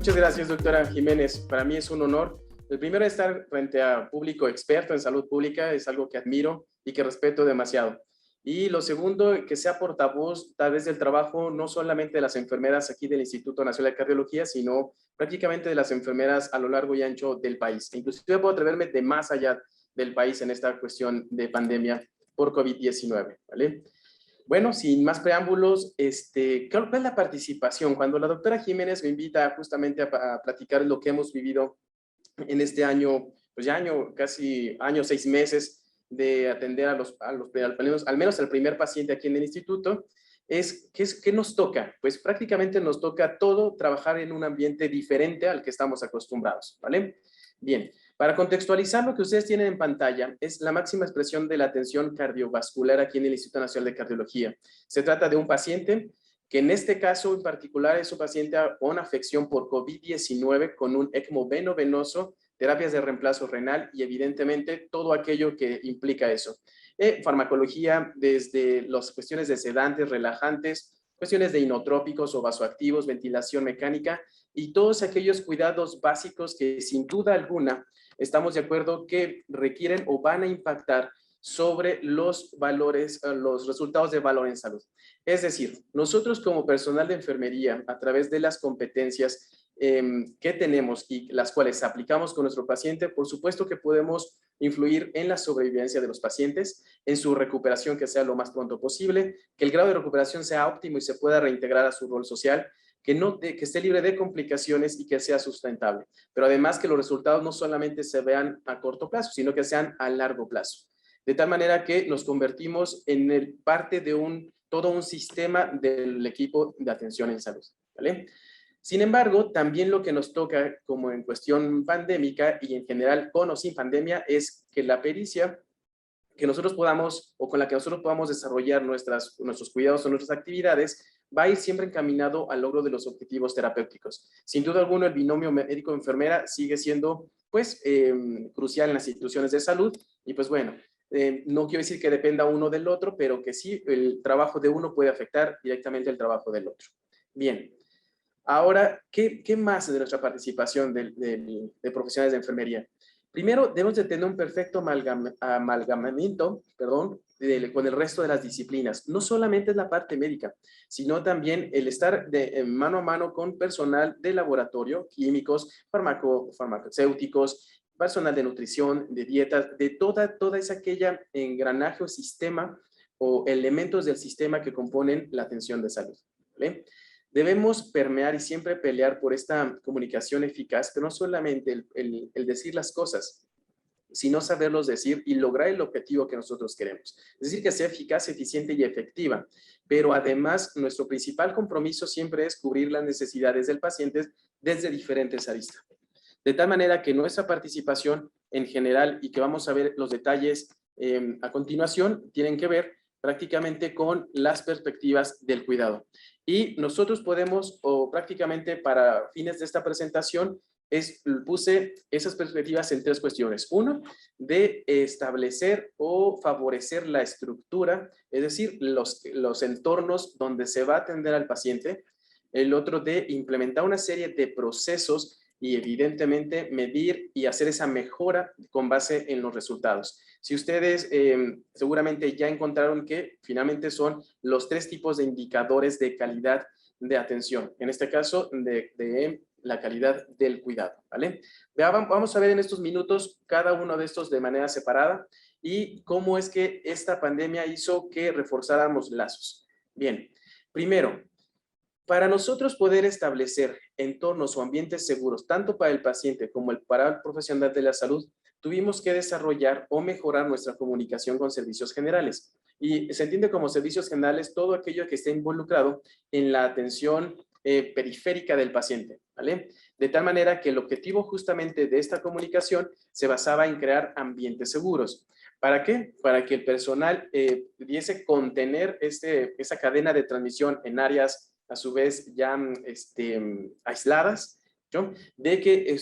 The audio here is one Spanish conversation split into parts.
Muchas gracias, doctora Jiménez. Para mí es un honor. El primero, estar frente a público experto en salud pública es algo que admiro y que respeto demasiado. Y lo segundo, que sea portavoz tal vez del trabajo no solamente de las enfermeras aquí del Instituto Nacional de Cardiología, sino prácticamente de las enfermeras a lo largo y ancho del país. Inclusive puedo atreverme de más allá del país en esta cuestión de pandemia por COVID-19, ¿vale? Bueno, sin más preámbulos, ¿cuál es la participación? Cuando la doctora Jiménez me invita justamente a platicar lo que hemos vivido en este año, pues ya casi año, 6 meses de atender al menos al primer paciente aquí en el instituto, ¿qué nos toca? Pues prácticamente nos toca todo trabajar en un ambiente diferente al que estamos acostumbrados, ¿vale? Bien, para contextualizar, lo que ustedes tienen en pantalla es la máxima expresión de la atención cardiovascular aquí en el Instituto Nacional de Cardiología. Se trata de un paciente que en este caso en particular es un paciente con afección por COVID-19 con un ECMO venoso, terapias de reemplazo renal y evidentemente todo aquello que implica eso. Farmacología desde las cuestiones de sedantes, relajantes, cuestiones de inotrópicos o vasoactivos, ventilación mecánica y todos aquellos cuidados básicos que sin duda alguna estamos de acuerdo que requieren o van a impactar sobre los valores, los resultados de valor en salud. Es decir, nosotros como personal de enfermería, a través de las competencias que tenemos y las cuales aplicamos con nuestro paciente, por supuesto que podemos influir en la sobrevivencia de los pacientes, en su recuperación que sea lo más pronto posible, que el grado de recuperación sea óptimo y se pueda reintegrar a su rol social, que esté libre de complicaciones y que sea sustentable. Pero además que los resultados no solamente se vean a corto plazo, sino que sean a largo plazo. De tal manera que nos convertimos en parte de todo un sistema del equipo de atención en salud, ¿vale? Sin embargo, también lo que nos toca como en cuestión pandémica y en general con o sin pandemia es que la pericia que nosotros podamos o con la que nosotros podamos desarrollar nuestros cuidados o nuestras actividades va a ir siempre encaminado al logro de los objetivos terapéuticos. Sin duda alguna, el binomio médico-enfermera sigue siendo pues crucial en las instituciones de salud y pues bueno, no quiero decir que dependa uno del otro, pero que sí, el trabajo de uno puede afectar directamente el trabajo del otro. Bien, ahora, ¿qué más de nuestra participación de profesionales de enfermería? Primero, debemos de tener un perfecto amalgamamiento, con el resto de las disciplinas. No solamente es la parte médica, sino también el estar mano a mano con personal de laboratorio, químicos, farmacéuticos, personal de nutrición, de dietas, de toda esa aquella engranaje o sistema o elementos del sistema que componen la atención de salud, ¿vale? Debemos permear y siempre pelear por esta comunicación eficaz, pero no solamente el decir las cosas, sino saberlos decir y lograr el objetivo que nosotros queremos. Es decir, que sea eficaz, eficiente y efectiva. Pero además, nuestro principal compromiso siempre es cubrir las necesidades del paciente desde diferentes aristas. De tal manera que nuestra participación en general, y que vamos a ver los detalles a continuación, tienen que ver prácticamente con las perspectivas del cuidado. Y nosotros podemos, o prácticamente para fines de esta presentación, puse esas perspectivas en 3 cuestiones. Uno, de establecer o favorecer la estructura, es decir, los entornos donde se va a atender al paciente. El otro, de implementar una serie de procesos y evidentemente medir y hacer esa mejora con base en los resultados. Si ustedes seguramente ya encontraron que finalmente son los 3 tipos de indicadores de calidad de atención, en este caso de la calidad del cuidado, ¿vale? Vamos a ver en estos minutos cada uno de estos de manera separada y cómo es que esta pandemia hizo que reforzáramos lazos. Bien, primero, para nosotros poder establecer entornos o ambientes seguros, tanto para el paciente como para el profesional de la salud, tuvimos que desarrollar o mejorar nuestra comunicación con servicios generales. Y se entiende como servicios generales todo aquello que esté involucrado en la atención periférica del paciente, ¿vale? De tal manera que el objetivo justamente de esta comunicación se basaba en crear ambientes seguros. ¿Para qué? Para que el personal pudiese contener esa cadena de transmisión en áreas a su vez ya aisladas ¿no? De que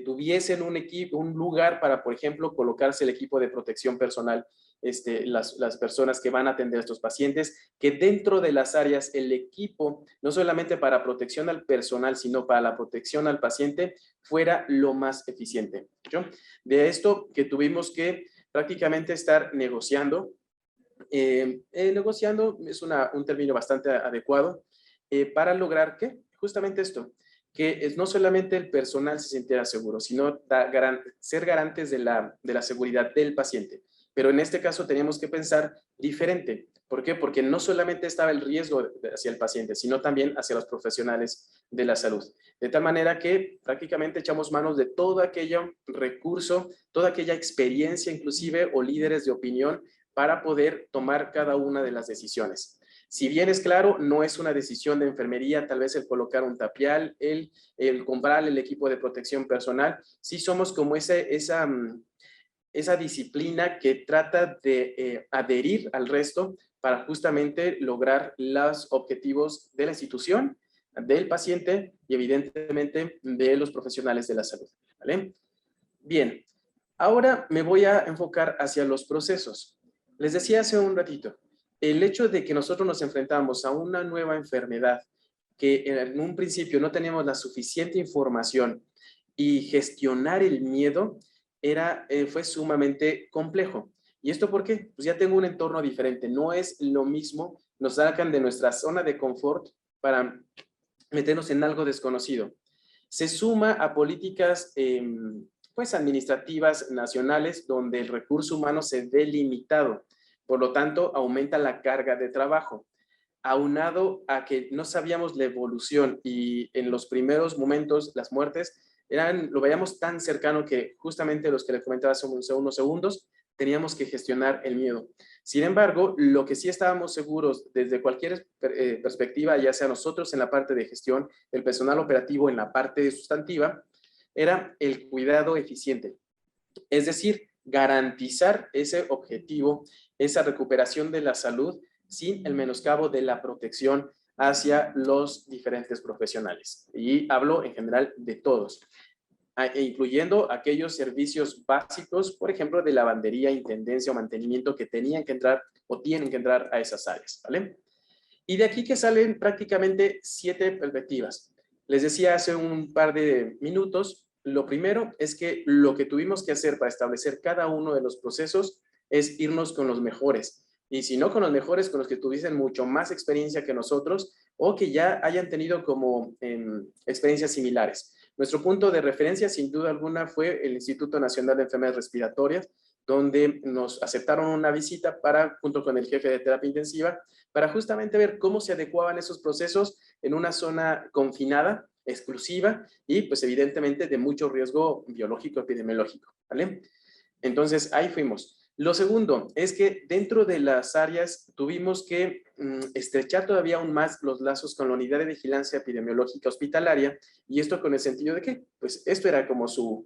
tuviesen un equipo, un lugar para, por ejemplo, colocarse el equipo de protección personal, las personas que van a atender a estos pacientes, que dentro de las áreas el equipo, no solamente para protección al personal, sino para la protección al paciente, fuera lo más eficiente, ¿no? De esto que tuvimos que prácticamente estar negociando. Negociando es un término bastante adecuado para lograr que justamente esto, que no solamente el personal se sintiera seguro, sino ser garantes de la seguridad del paciente. Pero en este caso teníamos que pensar diferente. ¿Por qué? Porque no solamente estaba el riesgo hacia el paciente, sino también hacia los profesionales de la salud. De tal manera que prácticamente echamos manos de todo aquello recurso, toda aquella experiencia inclusive o líderes de opinión para poder tomar cada una de las decisiones. Si bien es claro, no es una decisión de enfermería, tal vez el colocar un tapial, el comprar el equipo de protección personal, sí somos como esa disciplina que trata de adherir al resto para justamente lograr los objetivos de la institución, del paciente y evidentemente de los profesionales de la salud, ¿vale? Bien, ahora me voy a enfocar hacia los procesos. Les decía hace un ratito, el hecho de que nosotros nos enfrentamos a una nueva enfermedad que en un principio no teníamos la suficiente información y gestionar el miedo fue sumamente complejo. ¿Y esto por qué? Pues ya tengo un entorno diferente, no es lo mismo, nos sacan de nuestra zona de confort para meternos en algo desconocido. Se suma a políticas pues administrativas nacionales donde el recurso humano se ve limitado. Por lo tanto, aumenta la carga de trabajo. Aunado a que no sabíamos la evolución y en los primeros momentos las muertes lo veíamos tan cercano que justamente los que les comentaba hace unos segundos, teníamos que gestionar el miedo. Sin embargo, lo que sí estábamos seguros desde cualquier perspectiva, ya sea nosotros en la parte de gestión, el personal operativo en la parte sustantiva, era el cuidado eficiente. Es decir, garantizar ese objetivo, esa recuperación de la salud sin el menoscabo de la protección hacia los diferentes profesionales. Y hablo en general de todos, incluyendo aquellos servicios básicos, por ejemplo, de lavandería, intendencia o mantenimiento que tenían que entrar o tienen que entrar a esas áreas, ¿vale? Y de aquí que salen prácticamente 7 perspectivas. Les decía hace un par de minutos, lo primero es que lo que tuvimos que hacer para establecer cada uno de los procesos es irnos con los mejores. Y si no con los mejores, con los que tuviesen mucho más experiencia que nosotros o que ya hayan tenido como experiencias similares. Nuestro punto de referencia, sin duda alguna, fue el Instituto Nacional de Enfermedades Respiratorias, donde nos aceptaron una visita junto con el jefe de terapia intensiva, para justamente ver cómo se adecuaban esos procesos en una zona confinada, exclusiva y pues evidentemente de mucho riesgo biológico epidemiológico, ¿vale? Entonces ahí fuimos. Lo segundo es que dentro de las áreas tuvimos que estrechar todavía aún más los lazos con la unidad de vigilancia epidemiológica hospitalaria, y esto con el sentido de que pues esto era como su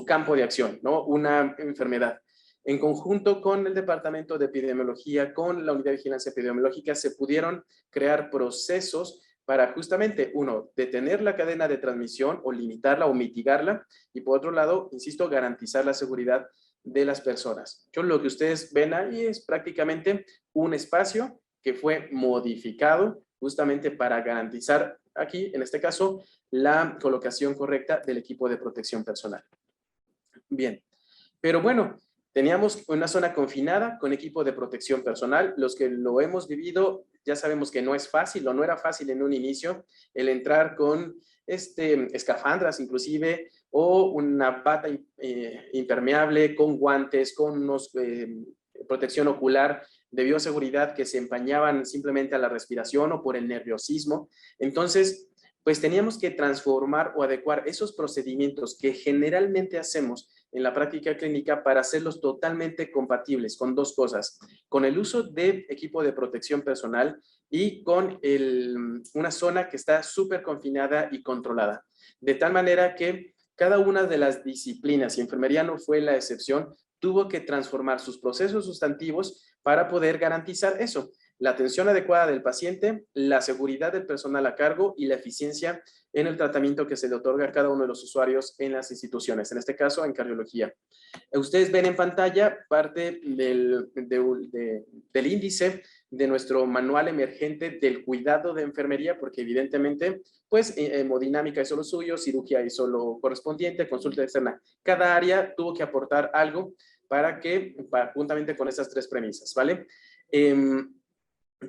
campo de acción, ¿no? Una enfermedad. En conjunto con el Departamento de Epidemiología, con la Unidad de Vigilancia Epidemiológica, se pudieron crear procesos para justamente, uno, detener la cadena de transmisión o limitarla o mitigarla, y por otro lado, insisto, garantizar la seguridad de las personas. Lo que ustedes ven ahí es prácticamente un espacio que fue modificado justamente para garantizar aquí, en este caso, la colocación correcta del equipo de protección personal. Bien, pero bueno, teníamos una zona confinada con equipo de protección personal. Los que lo hemos vivido ya sabemos que no es fácil o no era fácil en un inicio el entrar con escafandras inclusive o una bata impermeable con guantes, con protección ocular de bioseguridad que se empañaban simplemente a la respiración o por el nerviosismo. Entonces, pues teníamos que transformar o adecuar esos procedimientos que generalmente hacemos en la práctica clínica para hacerlos totalmente compatibles con dos cosas, con el uso de equipo de protección personal y con una zona que está súper confinada y controlada. De tal manera que cada una de las disciplinas, y enfermería no fue la excepción, tuvo que transformar sus procesos sustantivos para poder garantizar eso. la atención adecuada del paciente, la seguridad del personal a cargo y la eficiencia en el tratamiento que se le otorga a cada uno de los usuarios en las instituciones, en este caso en cardiología. Ustedes ven en pantalla parte del índice de nuestro manual emergente del cuidado de enfermería, porque evidentemente, pues, hemodinámica hizo lo suyo, cirugía hizo lo correspondiente, consulta externa. Cada área tuvo que aportar algo juntamente con esas tres premisas, ¿vale?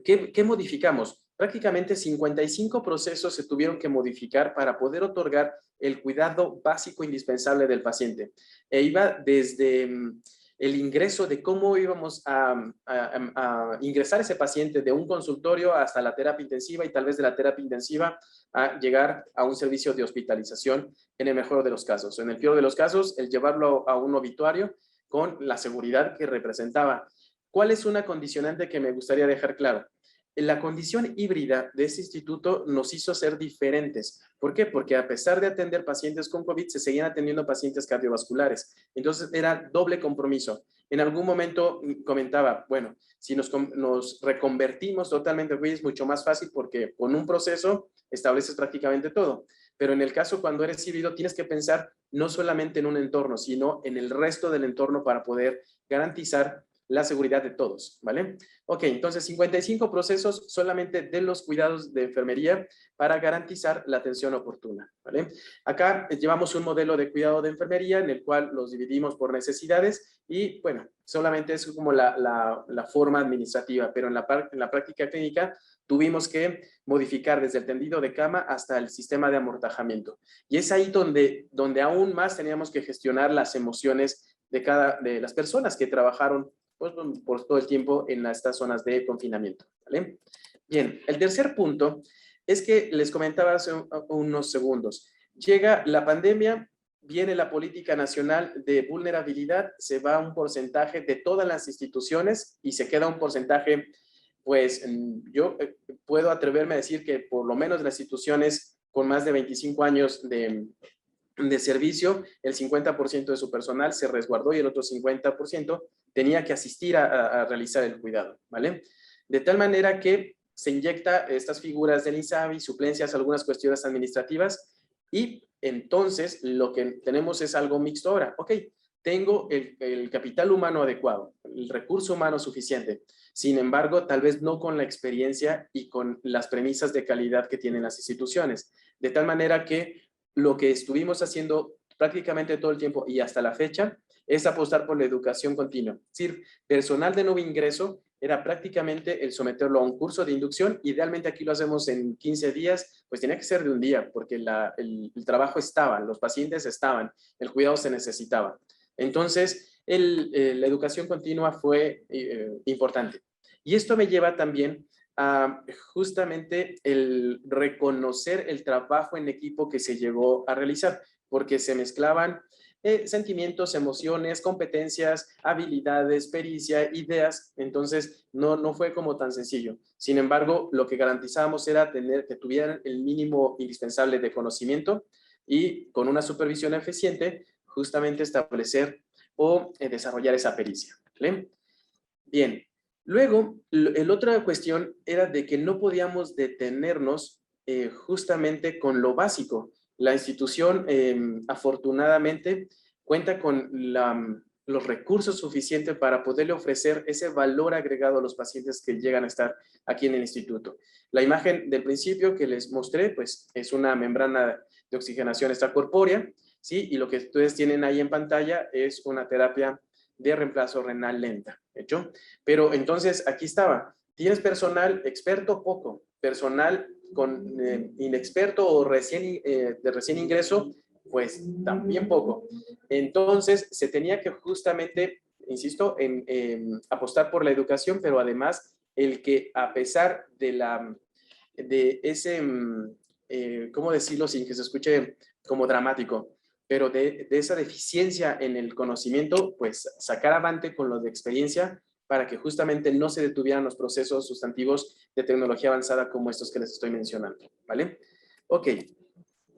¿Qué modificamos? Prácticamente 55 procesos se tuvieron que modificar para poder otorgar el cuidado básico indispensable del paciente. Iba desde el ingreso de cómo íbamos a ingresar ese paciente de un consultorio hasta la terapia intensiva y tal vez de la terapia intensiva a llegar a un servicio de hospitalización en el mejor de los casos. En el peor de los casos, el llevarlo a un obituario con la seguridad que representaba. ¿Cuál es una condicionante que me gustaría dejar claro? La condición híbrida de este instituto nos hizo ser diferentes. ¿Por qué? Porque a pesar de atender pacientes con COVID, se seguían atendiendo pacientes cardiovasculares. Entonces, era doble compromiso. En algún momento comentaba, bueno, si nos reconvertimos totalmente, es mucho más fácil porque con un proceso estableces prácticamente todo. Pero en el caso cuando eres híbrido, tienes que pensar no solamente en un entorno, sino en el resto del entorno para poder garantizar la seguridad de todos, ¿vale? Ok, entonces 55 procesos solamente de los cuidados de enfermería para garantizar la atención oportuna, ¿vale? Acá llevamos un modelo de cuidado de enfermería en el cual los dividimos por necesidades y, bueno, solamente es como la forma administrativa, pero en la práctica clínica tuvimos que modificar desde el tendido de cama hasta el sistema de amortajamiento. Y es ahí donde aún más teníamos que gestionar las emociones de las personas que trabajaron pues, por todo el tiempo en estas zonas de confinamiento, ¿vale? Bien, el tercer punto es que les comentaba hace unos segundos. Llega la pandemia, viene la política nacional de vulnerabilidad, se va un porcentaje de todas las instituciones y se queda un porcentaje, pues yo puedo atreverme a decir que por lo menos las instituciones con más de 25 años de servicio, el 50% de su personal se resguardó y el otro 50% tenía que asistir a realizar el cuidado, ¿vale? De tal manera que se inyecta estas figuras del INSABI, suplencias, algunas cuestiones administrativas y entonces lo que tenemos es algo mixto ahora. Ok, tengo el capital humano adecuado, el recurso humano suficiente. Sin embargo, tal vez no con la experiencia y con las premisas de calidad que tienen las instituciones. De tal manera que lo que estuvimos haciendo prácticamente todo el tiempo y hasta la fecha es apostar por la educación continua. Es decir, personal de nuevo ingreso era prácticamente el someterlo a un curso de inducción. Idealmente aquí lo hacemos en 15 días, pues tenía que ser de un día porque el trabajo estaba, los pacientes estaban, el cuidado se necesitaba. Entonces, la educación continua fue importante. Y esto me lleva también a justamente el reconocer el trabajo en equipo que se llegó a realizar, porque se mezclaban sentimientos, emociones, competencias, habilidades, pericia, ideas, entonces no fue como tan sencillo. Sin embargo, lo que garantizábamos era que tuvieran el mínimo indispensable de conocimiento y con una supervisión eficiente, justamente establecer o desarrollar esa pericia, ¿vale? Bien, luego, la otra cuestión era de que no podíamos detenernos justamente con lo básico. La institución, afortunadamente, cuenta con los recursos suficientes para poderle ofrecer ese valor agregado a los pacientes que llegan a estar aquí en el instituto. La imagen del principio que les mostré, pues, es una membrana de oxigenación extracorpórea, ¿sí? Y lo que ustedes tienen ahí en pantalla es una terapia de reemplazo renal lenta, ¿hecho? Pero entonces aquí estaba, tienes personal experto, poco, personal con inexperto o de recién ingreso, pues también poco. Entonces se tenía que justamente, insisto, en apostar por la educación, pero además el que a pesar de ese, ¿cómo decirlo sin que se escuche como dramático? Pero de esa deficiencia en el conocimiento, pues sacar avante con lo de experiencia para que justamente no se detuvieran los procesos sustantivos de tecnología avanzada como estos que les estoy mencionando, ¿vale? Ok.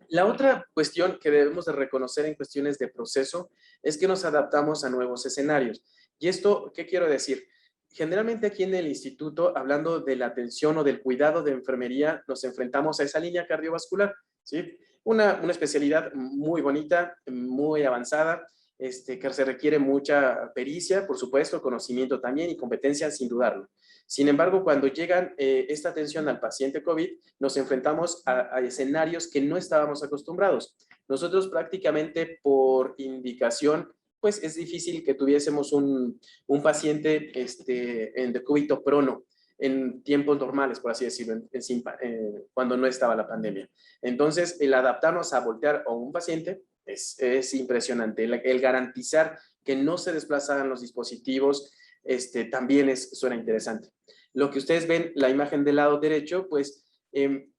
La otra cuestión que debemos de reconocer en cuestiones de proceso es que nos adaptamos a nuevos escenarios. ¿Y esto qué quiero decir? generalmente aquí en el instituto, hablando de la atención o del cuidado de enfermería, nos enfrentamos a esa línea cardiovascular, ¿sí? Una especialidad muy bonita, muy avanzada, que se requiere mucha pericia, por supuesto, conocimiento también y competencia, sin dudarlo. Sin embargo, cuando llegan esta atención al paciente COVID, nos enfrentamos a escenarios que no estábamos acostumbrados. Nosotros prácticamente por indicación, pues es difícil que tuviésemos un paciente en decúbito prono en tiempos normales, por así decirlo, cuando no estaba la pandemia. Entonces, el adaptarnos a voltear a un paciente es impresionante. El garantizar que no se desplazaran los dispositivos también suena interesante. Lo que ustedes ven, la imagen del lado derecho, pues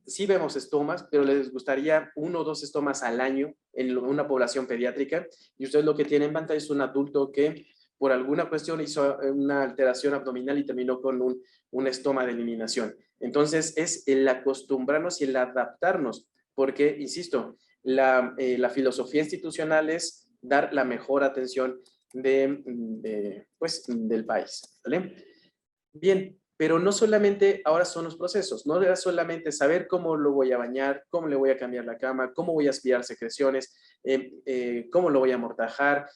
sí vemos estomas, pero les gustaría 1 o 2 estomas al año en una población pediátrica. Y ustedes lo que tienen en pantalla es un adulto que por alguna cuestión hizo una alteración abdominal y terminó con un estoma de eliminación. Entonces es el acostumbrarnos y el adaptarnos, porque, insisto, la filosofía institucional es dar la mejor atención del país, ¿vale? Bien, pero no solamente ahora son los procesos, no era solamente saber cómo lo voy a bañar, cómo le voy a cambiar la cama, cómo voy a aspirar secreciones, cómo lo voy a amortajar,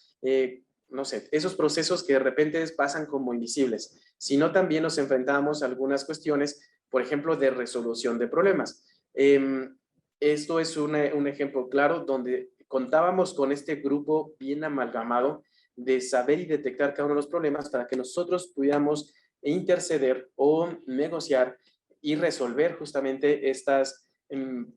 no sé, esos procesos que de repente pasan como invisibles, sino también nos enfrentamos a algunas cuestiones, por ejemplo, de resolución de problemas. Esto es un ejemplo claro donde contábamos con este grupo bien amalgamado de saber y detectar cada uno de los problemas para que nosotros pudiéramos interceder o negociar y resolver justamente estas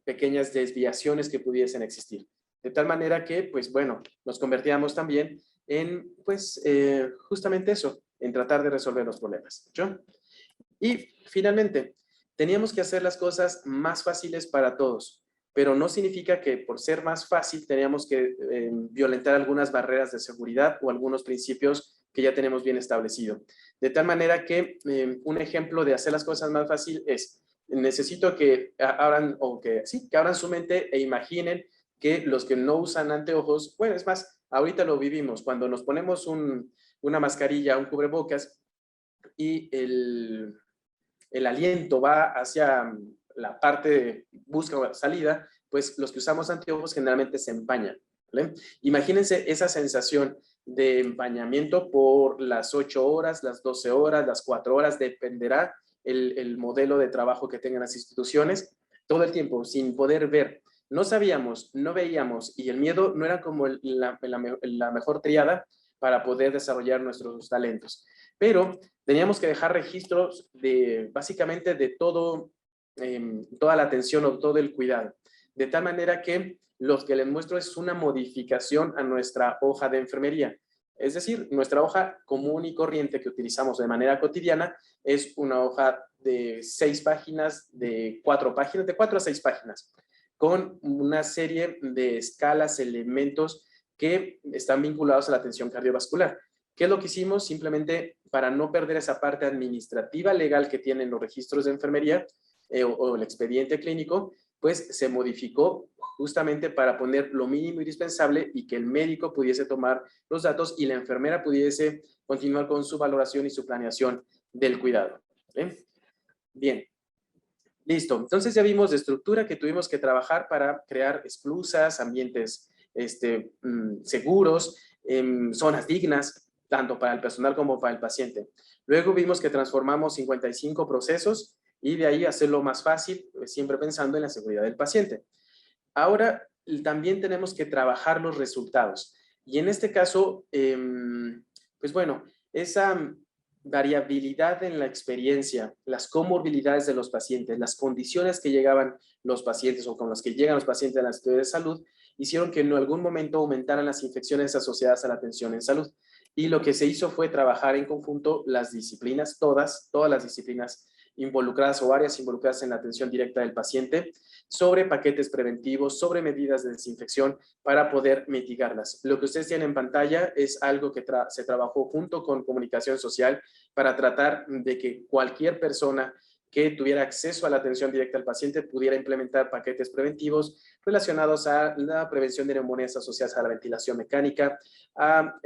pequeñas desviaciones que pudiesen existir. De tal manera que, pues bueno, nos convertíamos también en, pues, justamente eso, en tratar de resolver los problemas. ¿Sí? Y finalmente, teníamos que hacer las cosas más fáciles para todos, pero no significa que por ser más fácil teníamos que violentar algunas barreras de seguridad o algunos principios que ya tenemos bien establecido. De tal manera que un ejemplo de hacer las cosas más fácil es, necesito que abran, que abran su mente e imaginen que los que no usan anteojos, bueno, es más, ahorita lo vivimos, cuando nos ponemos una mascarilla, un cubrebocas y el aliento va hacia la parte de busca salida, pues los que usamos anteojos generalmente se empañan, ¿vale? Imagínense esa sensación de empañamiento por las 8 horas, las 12 horas, las 4 horas, dependerá el modelo de trabajo que tengan las instituciones, todo el tiempo sin poder ver. No sabíamos, no veíamos y el miedo no era como la mejor triada para poder desarrollar nuestros talentos. Pero teníamos que dejar registros básicamente de todo, toda la atención o todo el cuidado. De tal manera que lo que les muestro es una modificación a nuestra hoja de enfermería. Es decir, nuestra hoja común y corriente que utilizamos de manera cotidiana es una hoja de 6 páginas, de 4 páginas, de 4 a 6 páginas, con una serie de escalas, elementos que están vinculados a la atención cardiovascular. ¿Qué es lo que hicimos? Simplemente para no perder esa parte administrativa legal que tienen los registros de enfermería o el expediente clínico, pues se modificó justamente para poner lo mínimo indispensable y que el médico pudiese tomar los datos y la enfermera pudiese continuar con su valoración y su planeación del cuidado. Bien, listo. Entonces ya vimos de estructura que tuvimos que trabajar para crear esclusas, ambientes seguros, zonas dignas, tanto para el personal como para el paciente. Luego vimos que transformamos 55 procesos y de ahí hacerlo más fácil, siempre pensando en la seguridad del paciente. Ahora también tenemos que trabajar los resultados. Y en este caso, pues bueno, esa variabilidad en la experiencia, las comorbilidades de los pacientes, las condiciones que llegaban los pacientes o con las que llegan los pacientes a la institución de salud, hicieron que en algún momento aumentaran las infecciones asociadas a la atención en salud. Y lo que se hizo fue trabajar en conjunto las disciplinas, todas las disciplinas involucradas o áreas involucradas en la atención directa del paciente, sobre paquetes preventivos, sobre medidas de desinfección para poder mitigarlas. Lo que ustedes tienen en pantalla es algo que se trabajó junto con comunicación social para tratar de que cualquier persona que tuviera acceso a la atención directa al paciente pudiera implementar paquetes preventivos relacionados a la prevención de neumonías asociadas a la ventilación mecánica, a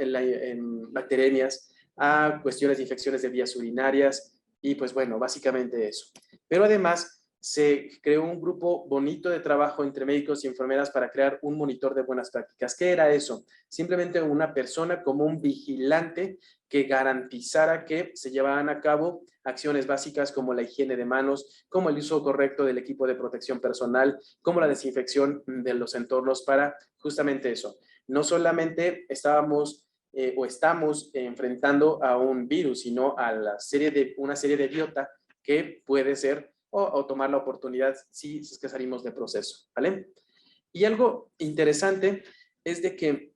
bacteremias, a cuestiones de infecciones de vías urinarias y pues bueno, básicamente eso. Pero además se creó un grupo bonito de trabajo entre médicos y enfermeras para crear un monitor de buenas prácticas. ¿Qué era eso? Simplemente una persona como un vigilante que garantizara que se llevaran a cabo acciones básicas como la higiene de manos, como el uso correcto del equipo de protección personal, como la desinfección de los entornos para justamente eso. No solamente estábamos o estamos enfrentando a un virus, sino a una serie de biota que puede ser o tomar la oportunidad si es que salimos de proceso, ¿vale? Y algo interesante es de que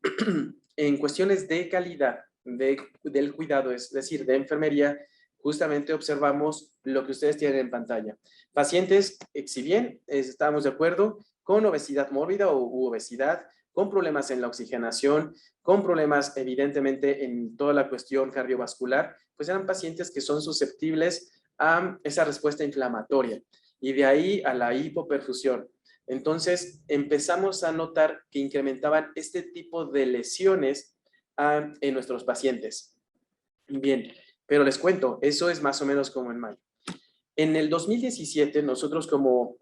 en cuestiones de calidad del cuidado, es decir, de enfermería, justamente observamos lo que ustedes tienen en pantalla. Pacientes, si bien estamos de acuerdo, con obesidad mórbida u obesidad, con problemas en la oxigenación, con problemas evidentemente en toda la cuestión cardiovascular, pues eran pacientes que son susceptibles a esa respuesta inflamatoria y de ahí a la hipoperfusión. Entonces empezamos a notar que incrementaban este tipo de lesiones en nuestros pacientes. Bien, pero les cuento, eso es más o menos como en mayo. En el 2017, nosotros como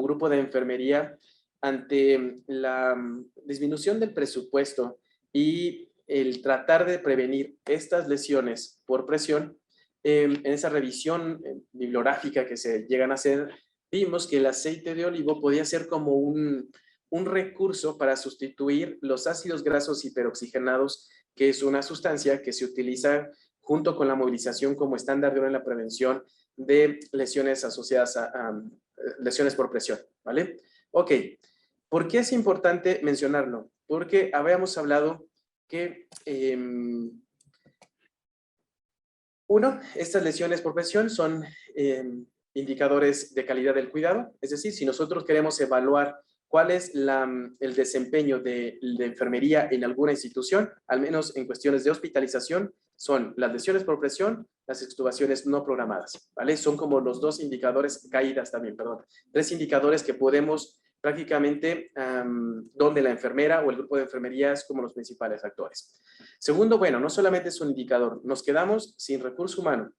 grupo de enfermería, ante la disminución del presupuesto y el tratar de prevenir estas lesiones por presión, en esa revisión bibliográfica que se llegan a hacer, vimos que el aceite de olivo podía ser como un recurso para sustituir los ácidos grasos hiperoxigenados, que es una sustancia que se utiliza junto con la movilización como estándar de oro en la prevención de lesiones asociadas a lesiones por presión, ¿vale? Ok, ¿por qué es importante mencionarlo? Porque habíamos hablado que, uno, estas lesiones por presión son indicadores de calidad del cuidado, es decir, si nosotros queremos evaluar cuál es el desempeño de enfermería en alguna institución, al menos en cuestiones de hospitalización, son las lesiones por presión, las extubaciones no programadas, ¿vale? Son como los dos indicadores, caídas también, perdón, tres indicadores que podemos prácticamente donde la enfermera o el grupo de enfermería es como los principales actores. Segundo, bueno, no solamente es un indicador, nos quedamos sin recurso humano,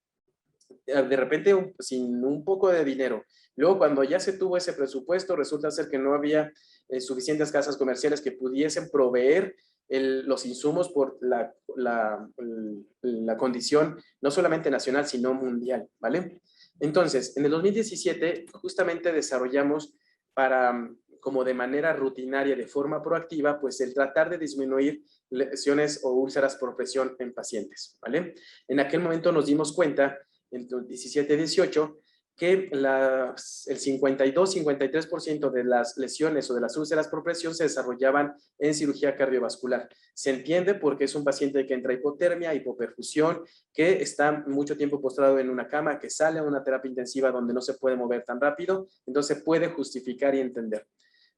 de repente sin un poco de dinero. Luego, cuando ya se tuvo ese presupuesto, resulta ser que no había suficientes casas comerciales que pudiesen proveer los insumos por la condición no solamente nacional, sino mundial, ¿vale? Entonces, en el 2017, justamente desarrollamos como de manera rutinaria, de forma proactiva, pues el tratar de disminuir lesiones o úlceras por presión en pacientes, ¿vale? En aquel momento nos dimos cuenta en 17-18, que el 52-53% de las lesiones o de las úlceras por presión se desarrollaban en cirugía cardiovascular. Se entiende porque es un paciente que entra hipotermia, hipoperfusión, que está mucho tiempo postrado en una cama, que sale a una terapia intensiva donde no se puede mover tan rápido, entonces puede justificar y entender.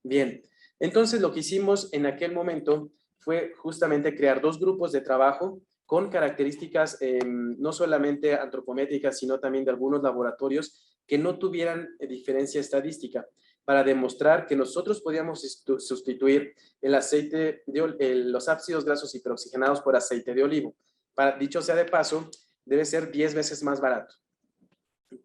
Bien, entonces lo que hicimos en aquel momento fue justamente crear dos grupos de trabajo con características no solamente antropométricas, sino también de algunos laboratorios que no tuvieran diferencia estadística, para demostrar que nosotros podíamos sustituir el aceite los ácidos grasos hiperoxigenados por aceite de olivo. Dicho sea de paso, debe ser 10 veces más barato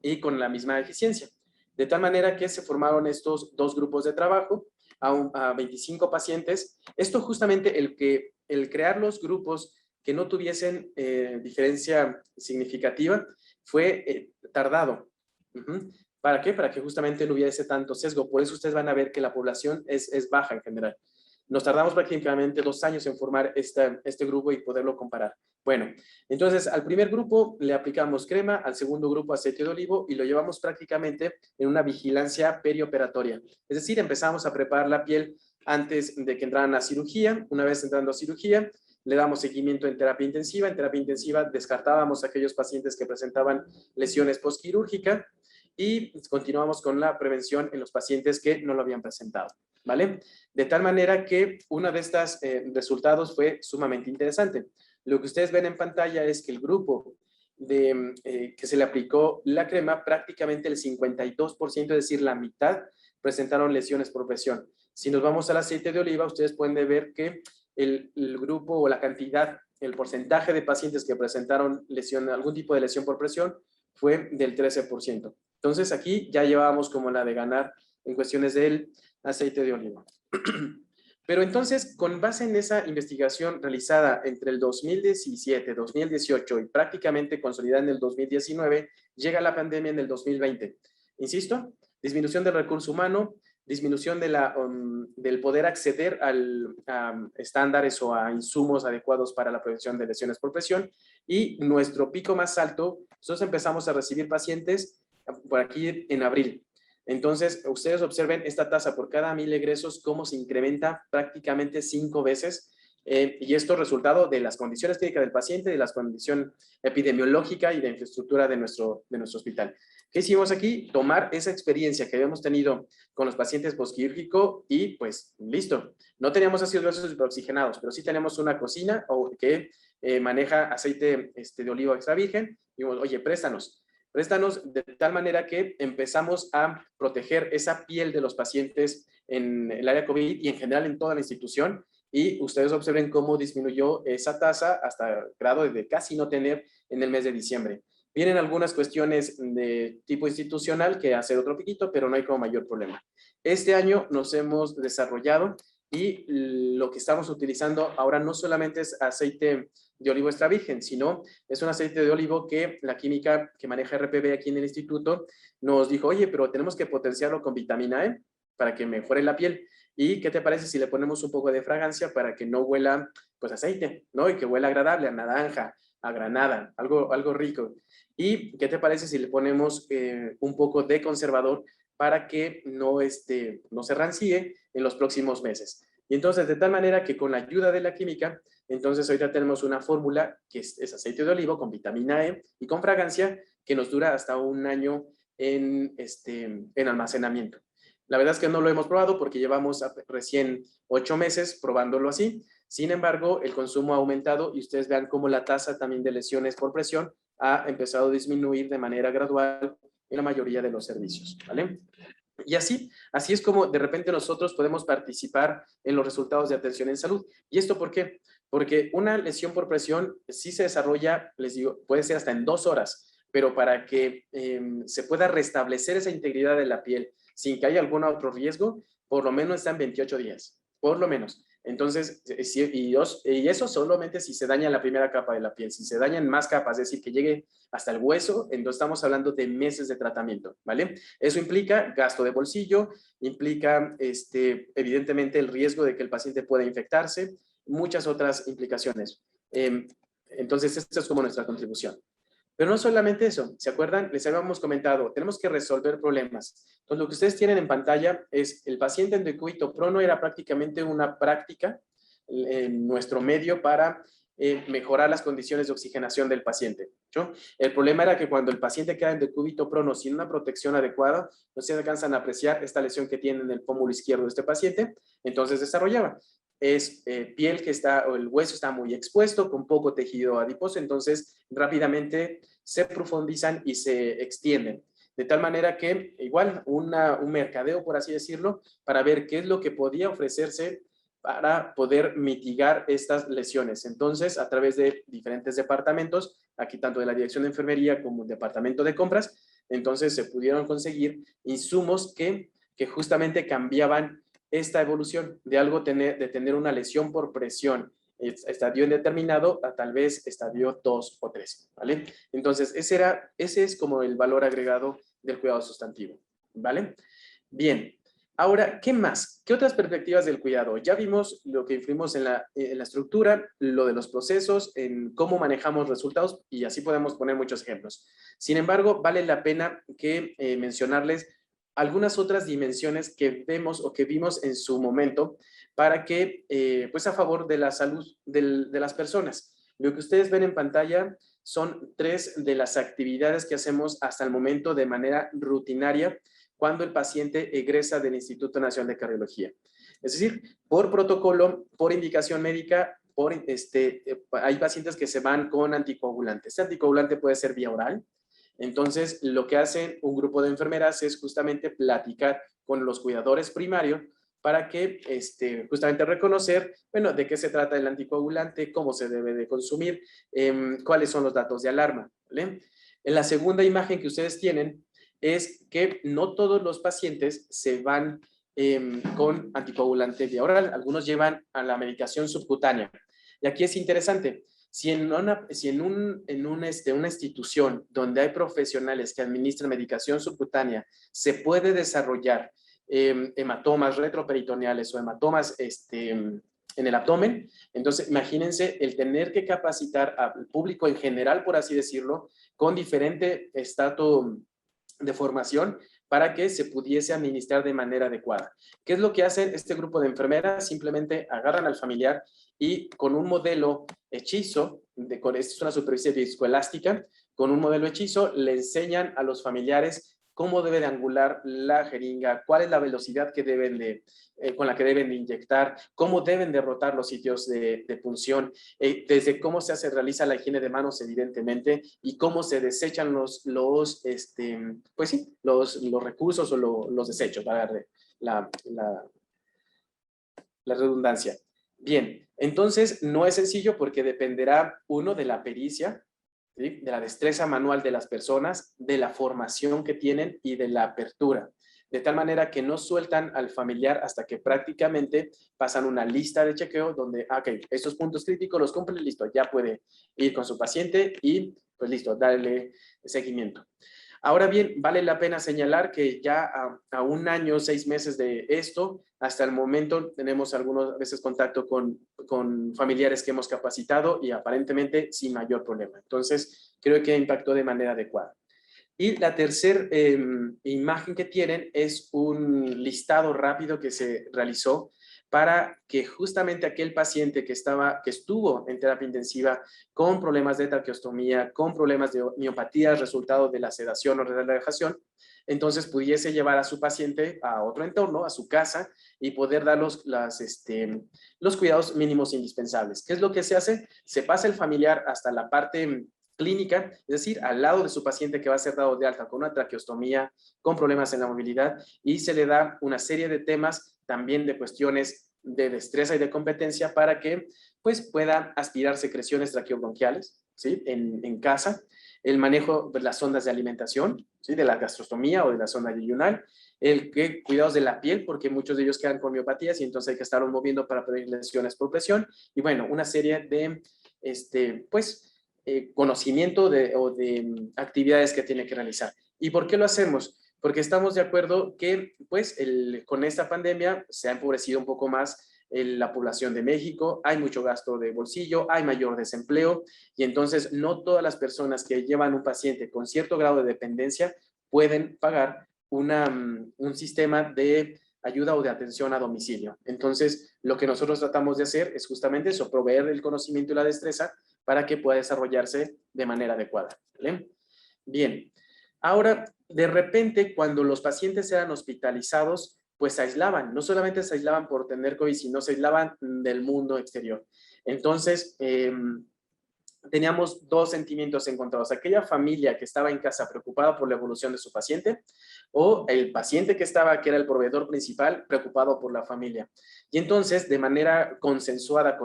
y con la misma eficiencia. De tal manera que se formaron estos dos grupos de trabajo a 25 pacientes. Esto justamente el crear los grupos que no tuviesen diferencia significativa fue tardado. ¿Para qué? Para que justamente no hubiese tanto sesgo. Por eso ustedes van a ver que la población es baja en general. Nos tardamos prácticamente 2 años en formar este grupo y poderlo comparar. Bueno, entonces al primer grupo le aplicamos crema, al segundo grupo aceite de olivo y lo llevamos prácticamente en una vigilancia perioperatoria. Es decir, empezamos a preparar la piel antes de que entraran a cirugía. Una vez entrando a cirugía, le damos seguimiento en terapia intensiva. En terapia intensiva descartábamos a aquellos pacientes que presentaban lesiones postquirúrgicas y continuamos con la prevención en los pacientes que no lo habían presentado, ¿vale? De tal manera que uno de estos resultados fue sumamente interesante. Lo que ustedes ven en pantalla es que el grupo que se le aplicó la crema, prácticamente el 52%, es decir, la mitad, presentaron lesiones por presión. Si nos vamos al aceite de oliva, ustedes pueden ver que el grupo o la cantidad el porcentaje de pacientes que presentaron lesión, algún tipo de lesión por presión fue del 13%. Entonces aquí ya llevábamos como la de ganar en cuestiones del aceite de oliva. Pero entonces, con base en esa investigación realizada entre el 2017, 2018 y prácticamente consolidada en el 2019, llega la pandemia en el 2020. Insisto, disminución del recurso humano, disminución de del poder acceder a estándares o a insumos adecuados para la prevención de lesiones por presión, y nuestro pico más alto, nosotros empezamos a recibir pacientes por aquí en abril. Entonces, ustedes observen esta tasa por cada 1000 egresos, cómo se incrementa prácticamente 5 veces, y esto resultado de las condiciones clínicas del paciente, de la condición epidemiológica y de infraestructura de nuestro hospital. ¿Qué hicimos aquí? Tomar esa experiencia que habíamos tenido con los pacientes postquirúrgico y pues listo. No teníamos ácidos grasos hiperoxigenados, pero sí tenemos una cocina que maneja aceite de oliva extra virgen. Y dijimos, oye, préstanos de tal manera que empezamos a proteger esa piel de los pacientes en el área COVID y en general en toda la institución. Y ustedes observen cómo disminuyó esa tasa hasta el grado de casi no tener en el mes de diciembre. Vienen algunas cuestiones de tipo institucional que hacer otro piquito, pero no hay como mayor problema. Este año nos hemos desarrollado y lo que estamos utilizando ahora no solamente es aceite de olivo extra virgen, sino es un aceite de olivo que la química que maneja RPB aquí en el instituto nos dijo, oye, pero tenemos que potenciarlo con vitamina E para que mejore la piel. ¿Y qué te parece si le ponemos un poco de fragancia para que no huela pues aceite, ¿no? Y que huela agradable, a naranja, a granada, algo rico. ¿Y qué te parece si le ponemos un poco de conservador para que no se rancie en los próximos meses? Y entonces, de tal manera que con la ayuda de la química, entonces ahorita tenemos una fórmula que es aceite de olivo con vitamina E y con fragancia que nos dura hasta un año en almacenamiento. La verdad es que no lo hemos probado porque llevamos recién 8 meses probándolo así. Sin embargo, el consumo ha aumentado y ustedes vean cómo la tasa también de lesiones por presión ha empezado a disminuir de manera gradual en la mayoría de los servicios, ¿vale? Y así es como de repente nosotros podemos participar en los resultados de atención en salud. ¿Y esto por qué? Porque una lesión por presión sí se desarrolla, les digo, puede ser hasta en 2 horas, pero para que se pueda restablecer esa integridad de la piel sin que haya algún otro riesgo, por lo menos está en 28 días, por lo menos. Entonces, y eso solamente si se daña la primera capa de la piel. Si se dañan más capas, es decir, que llegue hasta el hueso, entonces estamos hablando de meses de tratamiento, ¿vale? Eso implica gasto de bolsillo, implica evidentemente el riesgo de que el paciente pueda infectarse, muchas otras implicaciones. Entonces, esta es como nuestra contribución. Pero no solamente eso, ¿se acuerdan? Les habíamos comentado, tenemos que resolver problemas. Entonces, lo que ustedes tienen en pantalla es el paciente en decúbito prono, era prácticamente una práctica en nuestro medio para mejorar las condiciones de oxigenación del paciente, ¿no? El problema era que cuando el paciente queda en decúbito prono sin una protección adecuada, no se alcanzan a apreciar esta lesión que tiene en el pómulo izquierdo de este paciente, entonces desarrollaba. Es piel que está, o el hueso está muy expuesto, con poco tejido adiposo, entonces rápidamente se profundizan y se extienden. De tal manera que igual un mercadeo, por así decirlo, para ver qué es lo que podía ofrecerse para poder mitigar estas lesiones. Entonces, a través de diferentes departamentos, aquí tanto de la Dirección de Enfermería como el Departamento de Compras, entonces se pudieron conseguir insumos que justamente cambiaban esta evolución de de tener una lesión por presión estadio indeterminado a tal vez estadio 2 o 3, ¿vale? Entonces, ese es como el valor agregado del cuidado sustantivo, ¿vale? Bien, ahora, ¿qué más? ¿Qué otras perspectivas del cuidado? Ya vimos lo que influimos en la estructura, lo de los procesos, en cómo manejamos resultados y así podemos poner muchos ejemplos. Sin embargo, vale la pena que mencionarles algunas otras dimensiones que vemos o que vimos en su momento para que, pues a favor de la salud de las personas. Lo que ustedes ven en pantalla son 3 de las actividades que hacemos hasta el momento de manera rutinaria cuando el paciente egresa del Instituto Nacional de Cardiología. Es decir, por protocolo, por indicación médica, hay pacientes que se van con anticoagulantes. Este anticoagulante puede ser vía oral. Entonces, lo que hace un grupo de enfermeras es justamente platicar con los cuidadores primarios para que justamente reconocer, bueno, de qué se trata el anticoagulante, cómo se debe de consumir, cuáles son los datos de alarma, ¿vale? En la segunda imagen que ustedes tienen es que no todos los pacientes se van con anticoagulante vía oral, algunos llevan a la medicación subcutánea. Y aquí es interesante, si en una institución donde hay profesionales que administran medicación subcutánea se puede desarrollar hematomas retroperitoneales o hematomas en el abdomen, entonces imagínense el tener que capacitar al público en general, por así decirlo, con diferente estatus de formación para que se pudiese administrar de manera adecuada. ¿Qué es lo que hace este grupo de enfermeras? Simplemente agarran al familiar y con un modelo hechizo, esta es una superficie viscoelástica, con un modelo hechizo le enseñan a los familiares cómo debe de angular la jeringa, cuál es la velocidad que deben con la que deben de inyectar, cómo deben de rotar los sitios de punción, desde cómo realiza la higiene de manos, evidentemente, y cómo se desechan los recursos o los desechos, para darle la redundancia. Bien, entonces no es sencillo porque dependerá, uno, de la pericia, ¿sí?, de la destreza manual de las personas, de la formación que tienen y de la apertura. De tal manera que no sueltan al familiar hasta que prácticamente pasan una lista de chequeo donde, ok, estos puntos críticos los cumple, listo, ya puede ir con su paciente y pues listo, darle seguimiento. Ahora bien, vale la pena señalar que ya a un año, 6 meses de esto, hasta el momento tenemos algunas veces contacto con familiares que hemos capacitado y aparentemente sin mayor problema. Entonces, creo que impactó de manera adecuada. Y la tercera imagen que tienen es un listado rápido que se realizó para que justamente aquel paciente que estuvo en terapia intensiva con problemas de traqueostomía, con problemas de miopatía, resultado de la sedación o relajación, entonces pudiese llevar a su paciente a otro entorno, a su casa, y poder dar los cuidados mínimos indispensables. ¿Qué es lo que se hace? Se pasa el familiar hasta la parte clínica, es decir, al lado de su paciente que va a ser dado de alta con una traqueostomía, con problemas en la movilidad, y se le da una serie de temas también de cuestiones de destreza y de competencia para que pues pueda aspirar secreciones traqueobronquiales, ¿sí?, en casa, el manejo de las sondas de alimentación, ¿sí?, de la gastrostomía o de la sonda yeyunal, cuidados de la piel, porque muchos de ellos quedan con miopatías y entonces hay que estarlos moviendo para prevenir lesiones por presión, y bueno, una serie de, conocimiento o de actividades que tiene que realizar. ¿Y por qué lo hacemos? Porque estamos de acuerdo que pues con esta pandemia se ha empobrecido un poco más la población de México, hay mucho gasto de bolsillo, hay mayor desempleo y entonces no todas las personas que llevan un paciente con cierto grado de dependencia pueden pagar un sistema de ayuda o de atención a domicilio. Entonces, lo que nosotros tratamos de hacer es justamente eso, proveer el conocimiento y la destreza para que pueda desarrollarse de manera adecuada, ¿vale? Bien, ahora, de repente, cuando los pacientes eran hospitalizados, pues se aislaban, no solamente se aislaban por tener COVID, sino se aislaban del mundo exterior. Entonces, teníamos dos sentimientos encontrados. Aquella familia que estaba en casa preocupada por la evolución de su paciente o el paciente que era el proveedor principal, preocupado por la familia. Y entonces, de manera consensuada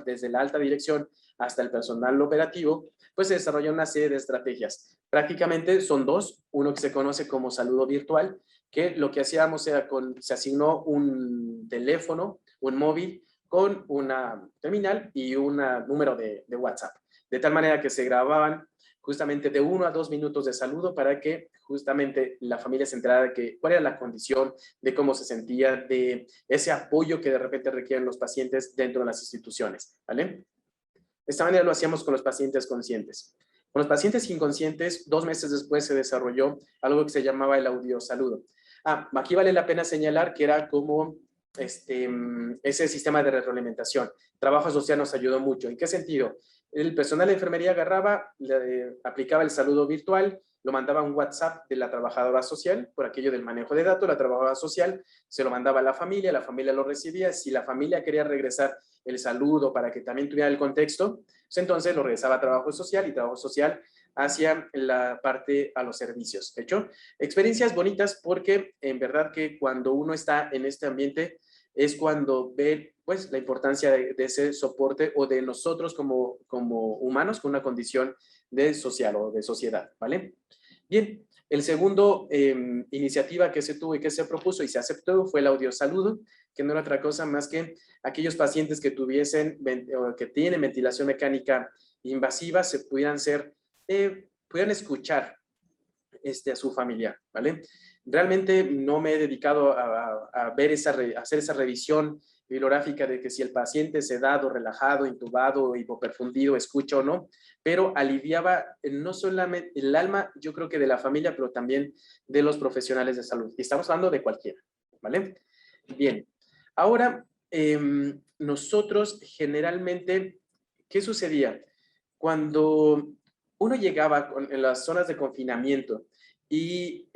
desde la alta dirección hasta el personal operativo, pues se desarrolló una serie de estrategias. Prácticamente son dos, uno que se conoce como saludo virtual, que lo que hacíamos era se asignó un teléfono, un móvil, con una terminal y un número de WhatsApp. De tal manera que se grababan justamente de 1 a 2 minutos de saludo para que justamente la familia se enterara de cuál era la condición, de cómo se sentía, de ese apoyo que de repente requieren los pacientes dentro de las instituciones, ¿vale? De esta manera lo hacíamos con los pacientes conscientes. Con los pacientes inconscientes, 2 meses después se desarrolló algo que se llamaba el audiosaludo. Aquí vale la pena señalar que era como ese sistema de retroalimentación. Trabajo social nos ayudó mucho. ¿En qué sentido? El personal de enfermería agarraba, aplicaba el saludo virtual, lo mandaba a un WhatsApp de la trabajadora social, por aquello del manejo de datos, la trabajadora social se lo mandaba a la familia lo recibía. Si la familia quería regresar el saludo para que también tuviera el contexto, pues entonces lo regresaba a trabajo social y trabajo social hacia la parte a los servicios. ¿De hecho? Experiencias bonitas porque en verdad que cuando uno está en este ambiente, es cuando ve pues la importancia de ese soporte o de nosotros como humanos con una condición de social o de sociedad, ¿vale? Bien, el segundo iniciativa que se tuvo y que se propuso y se aceptó fue el audiosaludo, que no era otra cosa más que aquellos pacientes que tuviesen o que tienen ventilación mecánica invasiva se pudieran escuchar a su familiar, ¿vale? Realmente no me he dedicado a ver a hacer esa revisión bibliográfica de que si el paciente sedado, relajado, intubado, hipoperfundido, escucha o no, pero aliviaba no solamente el alma, yo creo que de la familia, pero también de los profesionales de salud. Y estamos hablando de cualquiera, ¿vale? Bien, ahora nosotros generalmente, ¿qué sucedía? Cuando uno llegaba en las zonas de confinamiento y,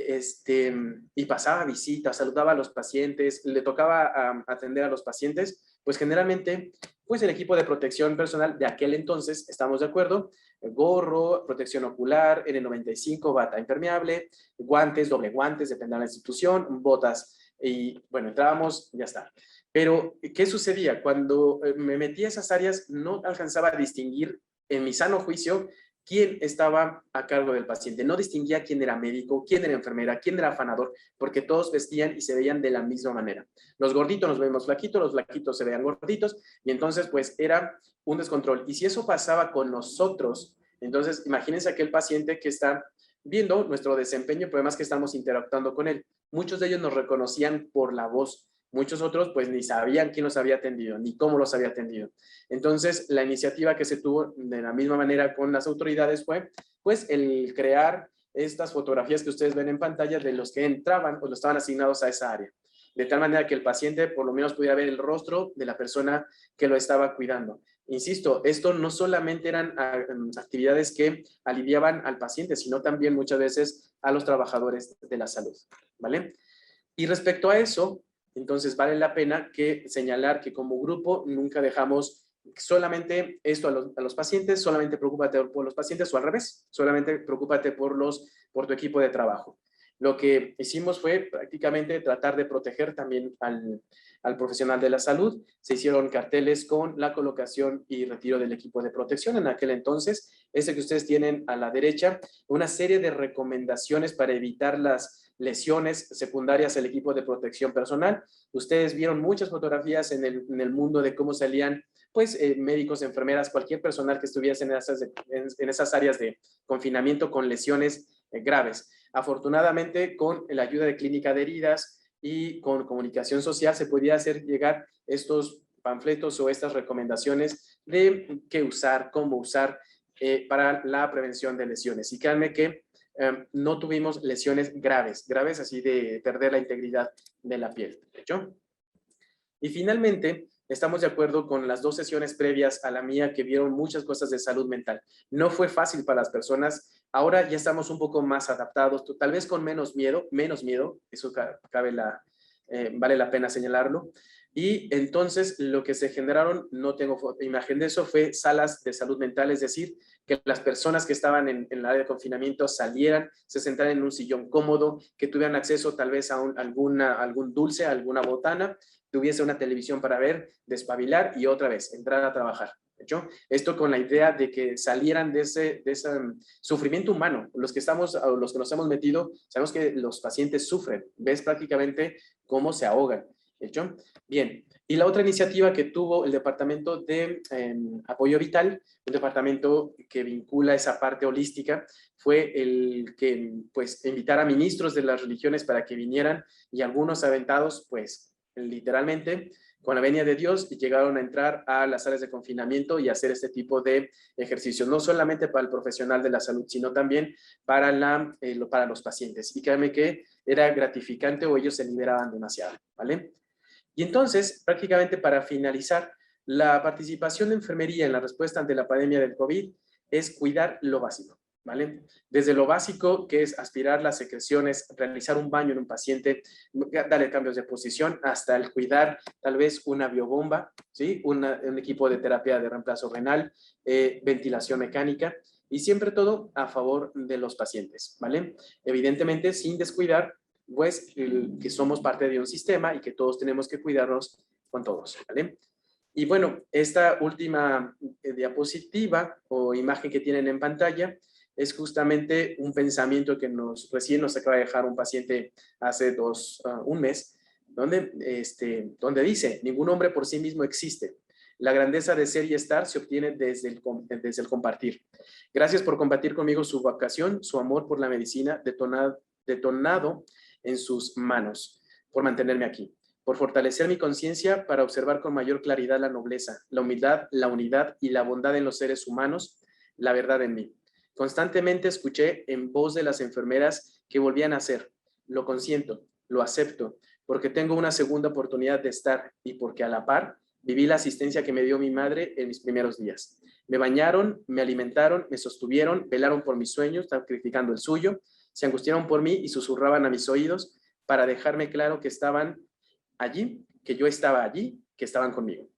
y pasaba visitas, saludaba a los pacientes, le tocaba atender a los pacientes, pues generalmente, pues el equipo de protección personal de aquel entonces, estamos de acuerdo, gorro, protección ocular, N95, bata impermeable, guantes, doble guantes, depende de la institución, botas, y bueno, entrábamos, ya está. Pero, ¿qué sucedía? Cuando me metí a esas áreas, no alcanzaba a distinguir en mi sano juicio quién estaba a cargo del paciente. No distinguía quién era médico, quién era enfermera, quién era afanador, porque todos vestían y se veían de la misma manera. Los gorditos nos vemos flaquitos, los flaquitos se veían gorditos, y entonces pues era un descontrol. Y si eso pasaba con nosotros, entonces imagínense aquel paciente que está viendo nuestro desempeño, pero además que estamos interactuando con él. Muchos de ellos nos reconocían por la voz. Muchos otros pues ni sabían quién los había atendido, ni cómo los había atendido. Entonces, la iniciativa que se tuvo de la misma manera con las autoridades fue pues el crear estas fotografías que ustedes ven en pantalla de los que entraban o los estaban asignados a esa área. De tal manera que el paciente por lo menos pudiera ver el rostro de la persona que lo estaba cuidando. Insisto, esto no solamente eran actividades que aliviaban al paciente, sino también muchas veces a los trabajadores de la salud, ¿vale? Y respecto a eso, entonces vale la pena que señalar que como grupo nunca dejamos solamente esto a los pacientes, solamente preocúpate por los pacientes o al revés, solamente preocúpate por tu equipo de trabajo. Lo que hicimos fue prácticamente tratar de proteger también al profesional de la salud. Se hicieron carteles con la colocación y retiro del equipo de protección en aquel entonces. Ese que ustedes tienen a la derecha, una serie de recomendaciones para evitar las lesiones secundarias al equipo de protección personal. Ustedes vieron muchas fotografías en el mundo de cómo salían pues médicos, enfermeras, cualquier personal que estuviese en esas áreas de confinamiento con lesiones graves. Afortunadamente, con la ayuda de clínica de heridas y con comunicación social se podía hacer llegar estos panfletos o estas recomendaciones de qué usar, cómo usar para la prevención de lesiones. Y créanme que no tuvimos lesiones graves así de perder la integridad de la piel. ¿De hecho? Y finalmente, estamos de acuerdo con las 2 sesiones previas a la mía que vieron muchas cosas de salud mental. No fue fácil para las personas. Ahora ya estamos un poco más adaptados, tal vez con menos miedo, eso vale la pena señalarlo. Y entonces lo que se generaron, no tengo imagen de eso, fue salas de salud mental, es decir, que las personas que estaban en el área de confinamiento salieran, se sentaran en un sillón cómodo, que tuvieran acceso tal vez a algún dulce, a alguna botana, tuviese una televisión para ver, despabilar y otra vez entrar a trabajar. ¿Hecho? Esto con la idea de que salieran de ese sufrimiento humano. Los que nos hemos metido, sabemos que los pacientes sufren. Ves prácticamente cómo se ahogan. ¿Hecho? Bien. Y la otra iniciativa que tuvo el Departamento de Apoyo Vital, un departamento que vincula esa parte holística, fue el que pues invitara a ministros de las religiones para que vinieran y algunos aventados pues literalmente con la venia de Dios y llegaron a entrar a las áreas de confinamiento y hacer este tipo de ejercicios, no solamente para el profesional de la salud, sino también para los pacientes. Y créanme que era gratificante o ellos se liberaban demasiado, ¿vale? Y entonces, prácticamente para finalizar, la participación de enfermería en la respuesta ante la pandemia del COVID es cuidar lo básico, ¿vale? Desde lo básico, que es aspirar las secreciones, realizar un baño en un paciente, darle cambios de posición, hasta el cuidar tal vez una biobomba, ¿sí? Un equipo de terapia de reemplazo renal, ventilación mecánica, y siempre todo a favor de los pacientes, ¿vale? Evidentemente, sin descuidar pues que somos parte de un sistema y que todos tenemos que cuidarnos con todos, ¿vale? Y bueno, esta última diapositiva o imagen que tienen en pantalla es justamente un pensamiento que recién nos acaba de dejar un paciente hace un mes, donde dice: ningún hombre por sí mismo existe. La grandeza de ser y estar se obtiene desde el compartir. Gracias por compartir conmigo su vocación, su amor por la medicina, detonado en sus manos, por mantenerme aquí, por fortalecer mi conciencia para observar con mayor claridad la nobleza, la humildad, la unidad y la bondad en los seres humanos, la verdad en mí. Constantemente escuché en voz de las enfermeras que volvían a ser. Lo consiento, lo acepto, porque tengo una segunda oportunidad de estar y porque a la par viví la asistencia que me dio mi madre en mis primeros días. Me bañaron, me alimentaron, me sostuvieron, velaron por mis sueños, sacrificando el suyo, se angustiaron por mí y susurraban a mis oídos para dejarme claro que estaban allí, que yo estaba allí, que estaban conmigo.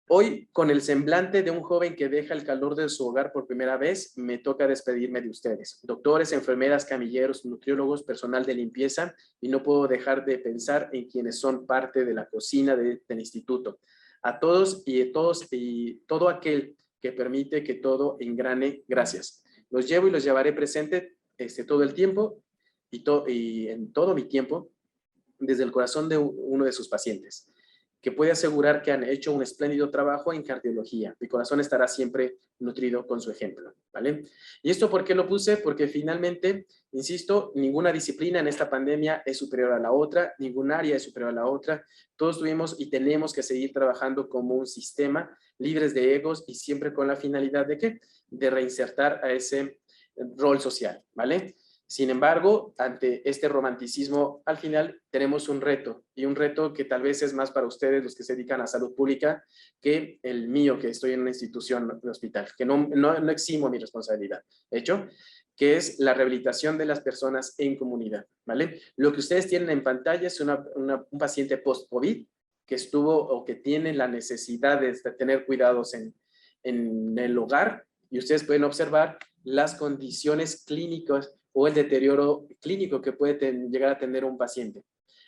Hoy, con el semblante de un joven que deja el calor de su hogar por primera vez, me toca despedirme de ustedes, doctores, enfermeras, camilleros, nutriólogos, personal de limpieza, y no puedo dejar de pensar en quienes son parte de la cocina del instituto. A todos y todo aquel que permite que todo engrane, gracias. Los llevo y los llevaré presente todo el tiempo y en todo mi tiempo, desde el corazón de uno de sus pacientes, que puede asegurar que han hecho un espléndido trabajo en cardiología. Mi corazón estará siempre nutrido con su ejemplo, ¿vale? ¿Y esto por qué lo puse? Porque finalmente, insisto, ninguna disciplina en esta pandemia es superior a la otra, ningún área es superior a la otra. Todos tuvimos y tenemos que seguir trabajando como un sistema, libres de egos y siempre con la finalidad de ¿qué? De reinsertar a ese rol social, ¿vale? Sin embargo, ante este romanticismo, al final tenemos un reto, y un reto que tal vez es más para ustedes, los que se dedican a salud pública, que el mío, que estoy en una institución de hospital, que no eximo mi responsabilidad. De hecho, que es la rehabilitación de las personas en comunidad, ¿vale? Lo que ustedes tienen en pantalla es un paciente post-COVID que estuvo o que tiene la necesidad de tener cuidados en el hogar, y ustedes pueden observar las condiciones clínicas o el deterioro clínico que puede llegar a tener un paciente.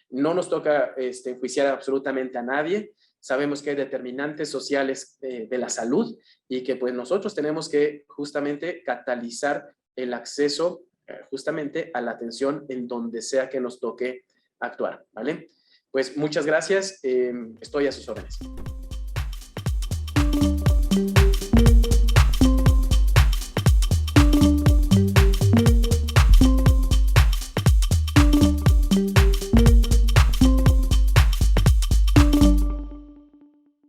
No nos toca enjuiciar absolutamente a nadie. Sabemos que hay determinantes sociales de la salud y que pues nosotros tenemos que justamente catalizar el acceso justamente a la atención en donde sea que nos toque actuar, ¿vale? Pues muchas gracias, estoy a sus órdenes.